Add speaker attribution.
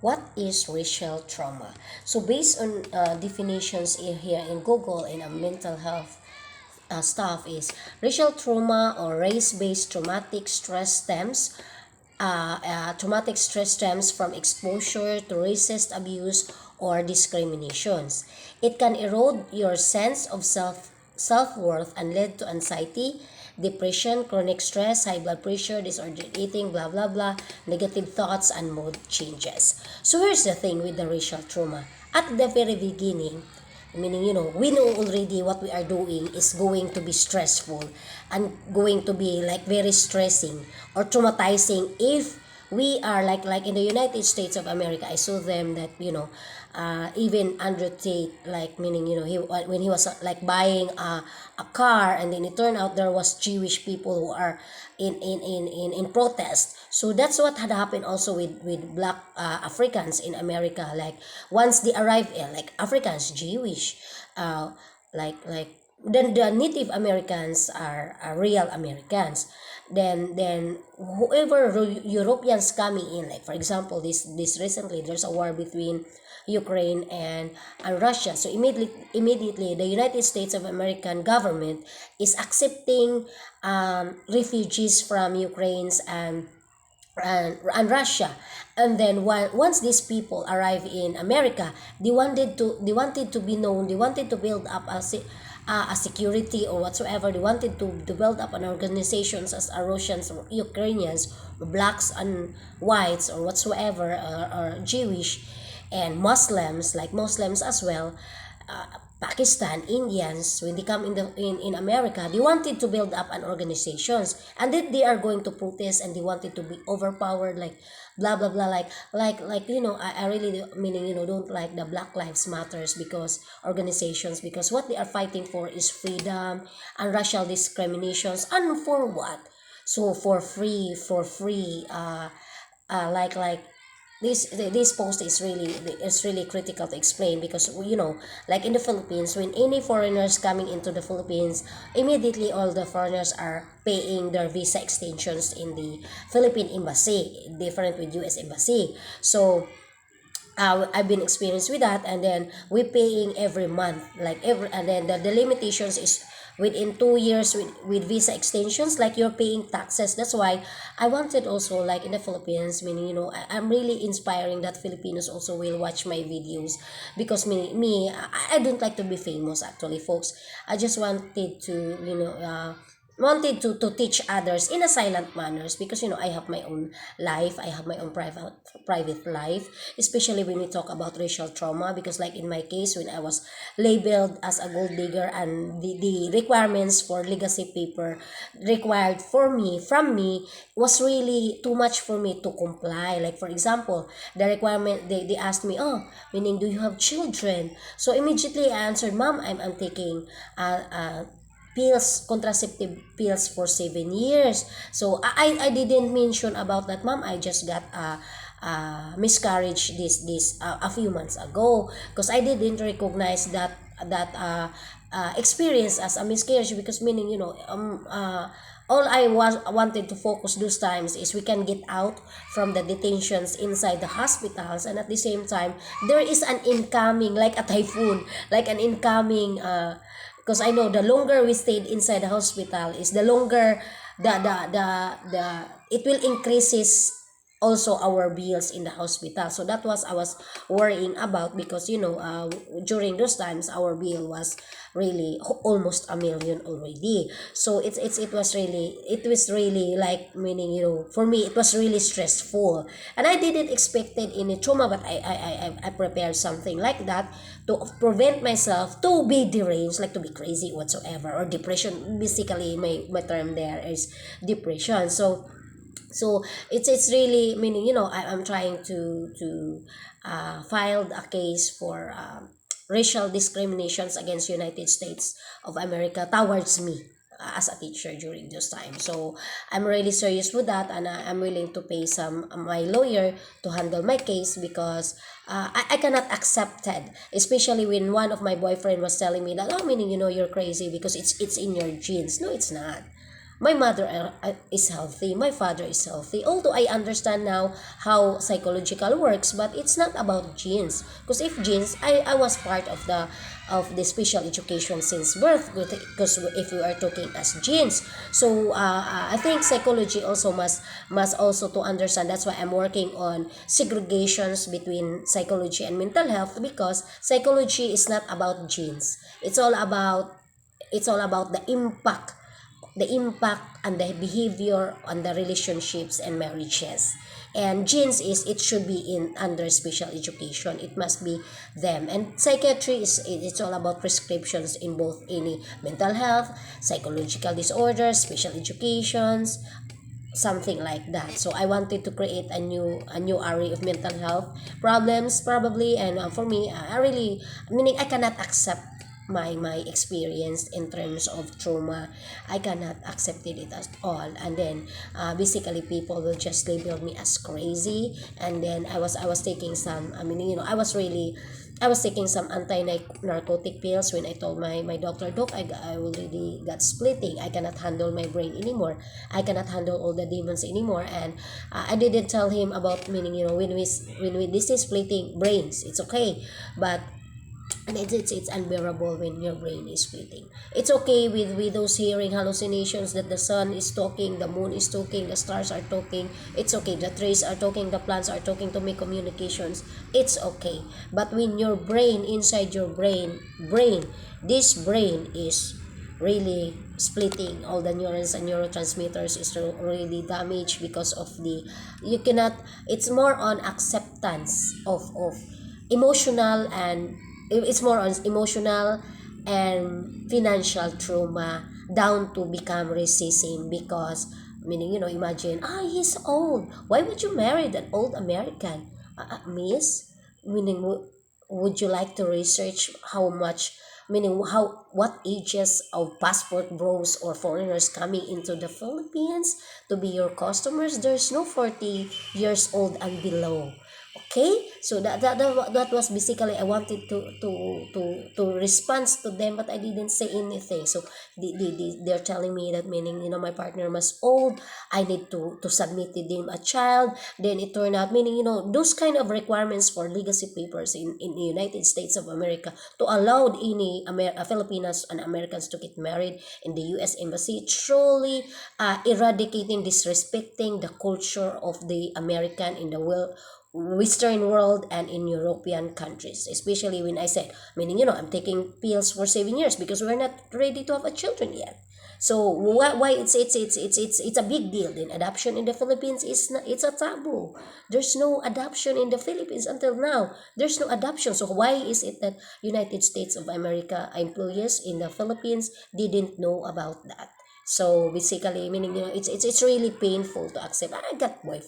Speaker 1: What is racial trauma? So based on definitions here in Google in a mental health stuff is racial trauma or race-based traumatic stress stems from exposure to racist abuse or discriminations. It can erode your sense of self-worth and lead to anxiety, depression, chronic stress, high blood pressure, disordered eating, blah blah blah, negative thoughts, and mood changes. So here's the thing with the racial trauma. At the very beginning, meaning, we know already what we are doing is going to be stressful and going to be like very stressing or traumatizing if we are like in the United States of America. I saw them that even Andrew Tate, like, meaning, when he was like buying a car, and then it turned out there was Jewish people who are in protest. So that's what had happened also with black Africans in America. Like once they arrive, like Africans, Jewish, like then the Native Americans are real Americans. Then whoever Europeans coming in, like for example, this recently there's a war between Ukraine and Russia. So immediately the United States of American government is accepting refugees from Ukraine's and Russia. And then once these people arrive in America, they wanted to be known, they wanted to build up a security or whatsoever. They wanted to build up an organizations as Russians or Ukrainians or blacks and whites or whatsoever, or Jewish and Muslims, like Muslims as well, Pakistan, Indians, when they come in America, they wanted to build up an organizations, and that they are going to protest, and they wanted to be overpowered, like blah blah blah, like I really meaning don't like the Black Lives Matters because organizations, because what they are fighting for is freedom and racial discriminations, and for what? So for free like this post is really critical to explain, because like in the Philippines, when any foreigners coming into the Philippines, immediately all the foreigners are paying their visa extensions in the Philippine embassy, different with US embassy. So I've been experienced with that, and then we paying every month, like every, and then the limitations is within 2 years with visa extensions, like you're paying taxes. That's why I wanted also, like in the Philippines, meaning I'm really inspiring that Filipinos also will watch my videos, because I don't like to be famous actually, folks. I just wanted to wanted to teach others in a silent manners, because I have my own life, I have my own private life, especially when we talk about racial trauma. Because like in my case, when I was labeled as a gold digger, and the requirements for legacy paper required from me was really too much for me to comply. Like for example, the requirement, they asked me, oh, meaning, do you have children? So immediately I answered, ma'am, I'm taking pills, contraceptive pills for 7 years. So I didn't mention about that, ma'am. I just got miscarriage this a few months ago, because I didn't recognize that experience as a miscarriage, because meaning all I wanted to focus those times is we can get out from the detentions inside the hospitals, and at the same time there is an incoming, like a typhoon, like an incoming, because I know the longer we stayed inside the hospital is the longer the it will increases also our bills in the hospital. So that was I was worrying about, because during those times our bill was really almost 1 million already. So it was really like, meaning, for me it was really stressful, and I didn't expected any trauma, but I prepared something like that to prevent myself to be deranged, like to be crazy whatsoever, or depression. Basically my term there is depression. So it's really, meaning, I'm trying to file a case for racial discriminations against United States of America towards me as a teacher during this time. So I'm really serious with that, and I'm willing to pay some my lawyer to handle my case, because I cannot accept it, especially when one of my boyfriend was telling me that, oh, meaning, you're crazy because it's in your genes. No, it's not. my mother is healthy, my father is healthy. Although I understand now how psychological works, but it's not about genes. Because if genes, I was part of the special education since birth, because if we are talking as genes. So I think psychology also must also to understand. That's why I'm working on segregations between psychology and mental health, because psychology is not about genes. It's all about the impact and the behavior on the relationships and marriages. And genes is, it should be in under special education, it must be them. And psychiatry is, it's all about prescriptions in both any mental health, psychological disorders, special educations, something like that. So I wanted to create a new area of mental health problems probably. And for me, I really, meaning I cannot accept my experience in terms of trauma. I cannot accept it at all. And then basically people will just label me as crazy. And then I was taking some, I was taking some anti-narcotic pills when I told my doctor, Doc, I already got splitting. I cannot handle my brain anymore. I cannot handle all the demons anymore. And I didn't tell him about, meaning, when we this is splitting brains, it's okay. But and it's unbearable when your brain is splitting. It's okay with those hearing hallucinations that the sun is talking, the moon is talking, the stars are talking. It's okay, the trees are talking, the plants are talking to make communications. It's okay. But when your brain, inside your brain, this brain is really splitting, all the neurons and neurotransmitters is really damaged because of the, you cannot, it's more on acceptance of emotional, and it's more on emotional and financial trauma, down to become racism. Because, meaning, imagine, he's old, why would you marry that old American? Miss, meaning, would you like to research how much, meaning, what ages of passport bros or foreigners coming into the Philippines to be your customers? There's no 40 years old and below. Okay, so that was basically, I wanted to respond to them, but I didn't say anything. So they're telling me that, meaning, my partner was old, I need to submit to them a child. Then it turned out, meaning, those kind of requirements for legacy papers in the United States of America, to allow any Filipinos and Americans to get married in the U.S. Embassy, truly eradicating, disrespecting the culture of the American in the world, Western world, and in European countries. Especially when I said, meaning, I'm taking pills for 7 years because we're not ready to have a children yet. So why it's a big deal? Then adoption in the Philippines is not, it's a taboo. There's no adoption in the Philippines until now. There's no adoption. So why is it that United States of America employees in the Philippines didn't know about that? So basically, meaning, it's really painful to accept. I got boyfriend.